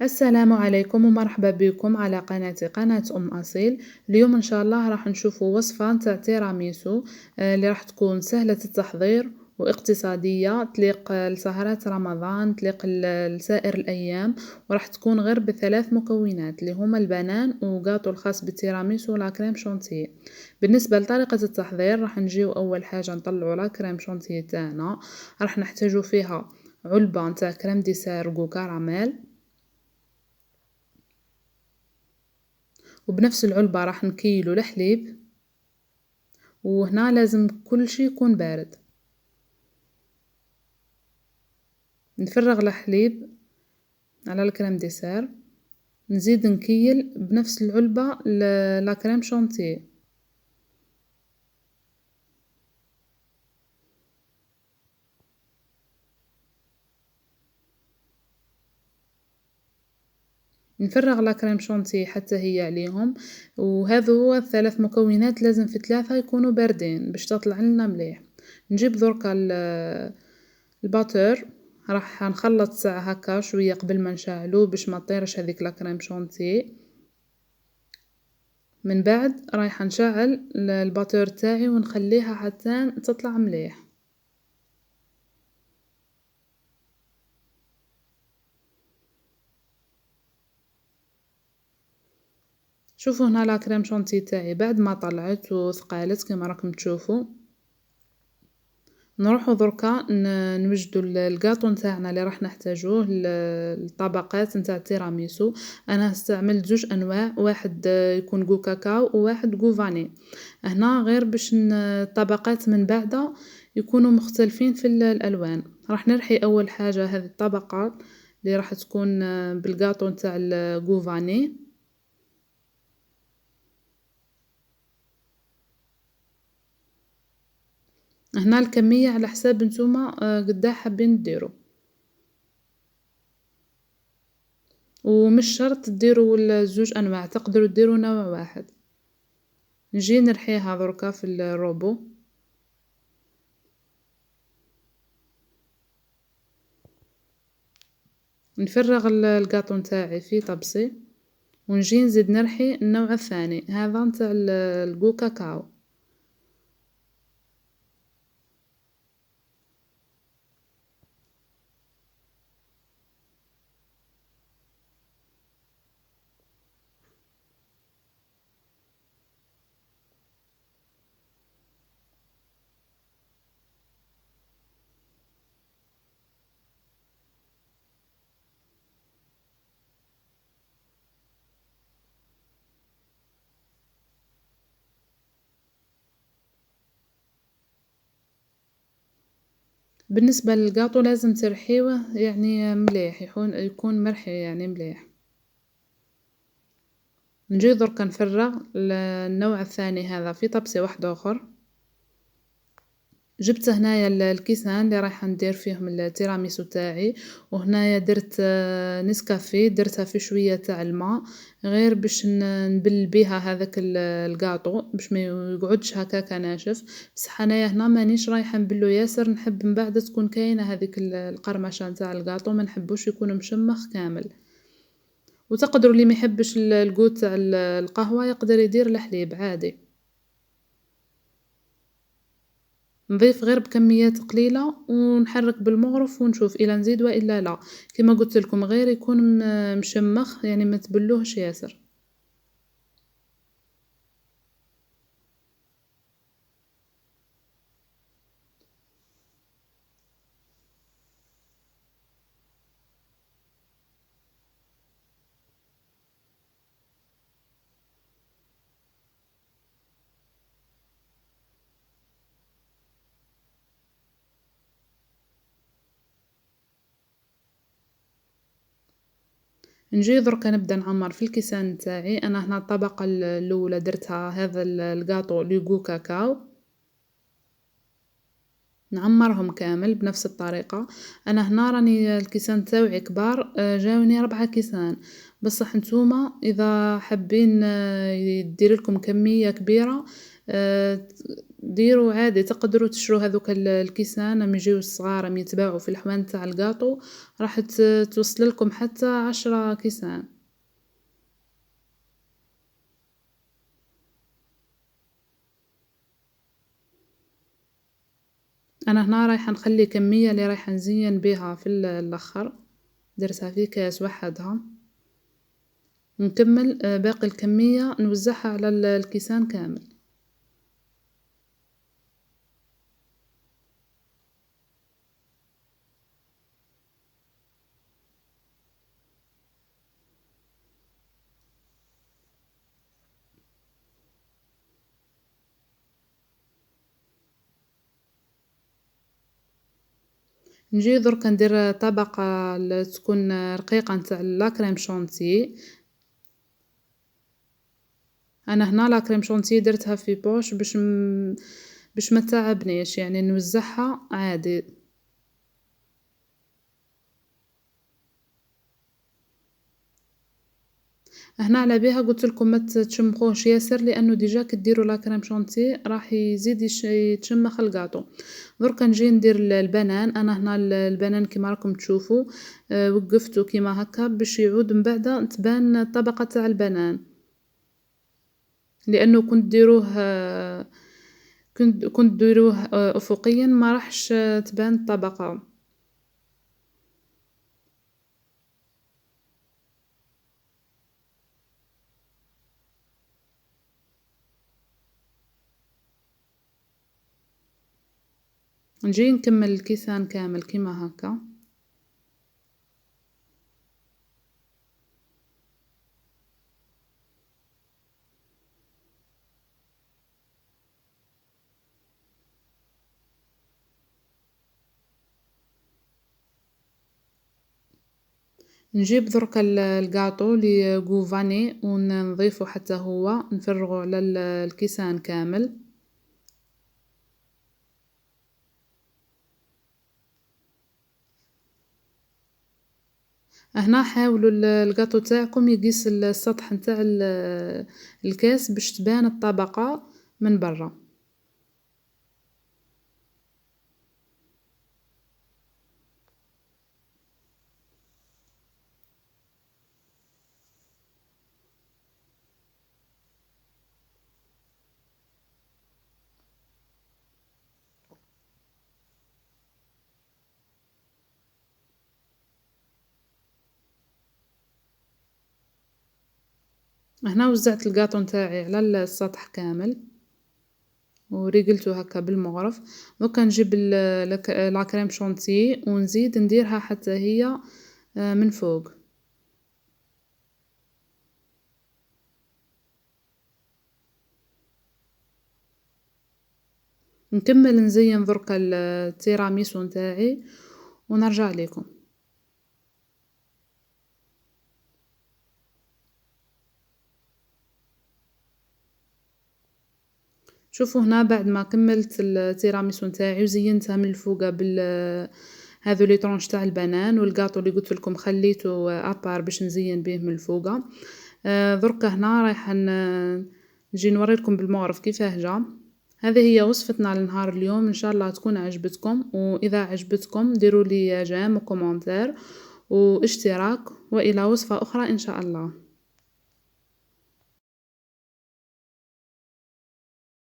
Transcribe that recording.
السلام عليكم ومرحبا بكم على قناتي قناة أم أصيل. اليوم إن شاء الله راح نشوفوا وصفة نتاع تيراميسو اللي راح تكون سهلة التحضير واقتصادية، تليق لسهرات رمضان، تليق لسائر الأيام، وراح تكون غير بثلاث مكونات اللي هما البنان وقاطو الخاص بالتيراميسو ولا كريم شانتيه. بالنسبة لطريقة التحضير راح نجيو أول حاجة نطلعوا لا كريم شانتيه تاعنا، راح نحتاجو فيها علبة نتاع كريم ديسير كراميل، وبنفس العلبة راح نكيلو الحليب، وهنا لازم كل شي يكون بارد. نفرغ الحليب على الكريم ديسير، نزيد نكيل بنفس العلبة لا كريم شانتيه. نفرغ لا كريم شانتيه حتى هي عليهم، وهذا هو الثلاث مكونات لازم في ثلاثة يكونوا باردين باش تطلع لنا مليح. نجيب دركا الباتور، راح نخلط ساعة هكا شوية قبل ما نشعلو باش ما تطيرش هذيك لا كريم شانتيه. من بعد رايحة نشعل الباتور تاعي ونخليها حتى تطلع مليح. شوفوا هنا لا كريم شانتيه تاعي بعد ما طلعت وثقالت كما راكم تشوفوا. نروحوا دركا نوجدوا الكاطو نتاعنا اللي راح نحتاجوه الطبقات نتاع التيراميسو. انا استعملت زوج انواع، واحد يكون جو كاكاو وواحد جو فاني. هنا غير باش الطبقات من بعد يكونوا مختلفين في الالوان. راح نرحي اول حاجه هذه الطبقات اللي راح تكون بالكاطو نتاع الجو فاني. هنا الكمية على حساب نتوما قداه حابين ديروا، ومش شرط ديروا الزوج انواع، تقدروا ديروا نوع واحد. نجي نرحيها دركا في الروبو. نفرغ الكاطو نتاعي في طبسي، ونجي نزيد نرحي النوع الثاني هذا نتاع الكو كاكاو. بالنسبة للكاطو لازم ترحيوه يعني مليح، يكون مرحي يعني مليح. نجي دركا نفرغ النوع الثاني هذا في طبسي واحد اخر. جبت هنايا الكيسان اللي رايحة ندير فيهم التيراميسو تاعي، وهنايا درت نسكافيه درتها في شوية تاع الماء غير باش نبل بيها هذاك الكاطو باش ما يقعدش هكاكا ناشف. بصح انايا هنا مانيش رايحة نبلو ياسر، نحب من بعد تكون كاينة هذيك القرمشة نتاع الكاطو، ما نحبوش يكون مشمخ كامل. وتقدروا اللي ما يحبش القوت تاع القهوة يقدر يدير الحليب عادي. نضيف غير بكميات قليلة ونحرك بالمغرف ونشوف إلا نزيد وإلا لا. كما قلت لكم غير يكون مشمخ يعني ما تبلوهش ياسر. نجي دركا نبدا نعمر في الكيسان نتاعي. انا هنا الطبقة الاولى درتها هذا الكاطو ليغو كاكاو، نعمرهم كامل بنفس الطريقة. انا هنا راني الكيسان تاوعي كبار، جاوني 4 كيسان. بصح نتوما اذا حابين يدير لكم كمية كبيرة ديروا عادي تقدروا تشرو هاذوك الكيسان راهم يجيو الصغار راهم يتباعوا في الحوان تاع القاطو، راح توصل لكم حتى 10 كيسان. أنا هنا رايحة نخلي كمية اللي رايحة نزين بيها في الآخر، درتها في كاس وحدها، نكمل باقي الكمية نوزعها على الكيسان كامل. نجي دركا ندير طبقة تكون رقيقة نتاع لاكريم شونتيي. أنا هنا لاكريم شونتيي درتها في بوش باش ما تعبنيش، يعني نوزعها عادي. هنا على بيها قلت لكم ما تشمخوش ياسر لأنه ديجا كديروا لاكريم شونتيي راح يزيد يتشمخ القاطو. دركا نجي ندير البنان. أنا هنا البنان كيما راكم تشوفوا وقفتو كيما هكا باش يعود من بعد تبان الطبقة تاع البنان، لأنه كنت ديروه أفقيا ما راحش تبان الطبقة. نجي نكمل الكيسان كامل كيما هكا. نجيب دركا القاطو لي غوفاني ونضيفو حتى هو نفرغو على الكيسان كامل. هنا حاولوا القاطو تاعكم يقيس السطح نتاع الكاس باش تبان الطبقة من برا. هنا وزعت القاطو نتاعي على السطح كامل وريقلتو هكا بالمغرف. دوكا نجيب لاكريم شونتيي ونزيد نديرها حتى هي من فوق. نكمل نزين دركا التيراميسو نتاعي ونرجع لكم. شوفوا هنا بعد ما كملت التيراميسو نتاعي وزينتها من الفوق هذو لي طرونش تاع البنان والقاطو اللي قلت لكم خليته ابار باش نزين به من الفوق. دركا هنا رايحه نجي نوريلكم بالمغرف كيفاه جا. هذه هي وصفتنا لنهار اليوم، ان شاء الله تكون عجبتكم، واذا عجبتكم ديروا لي جيم وكومنتير واشتراك، والى وصفة اخرى ان شاء الله.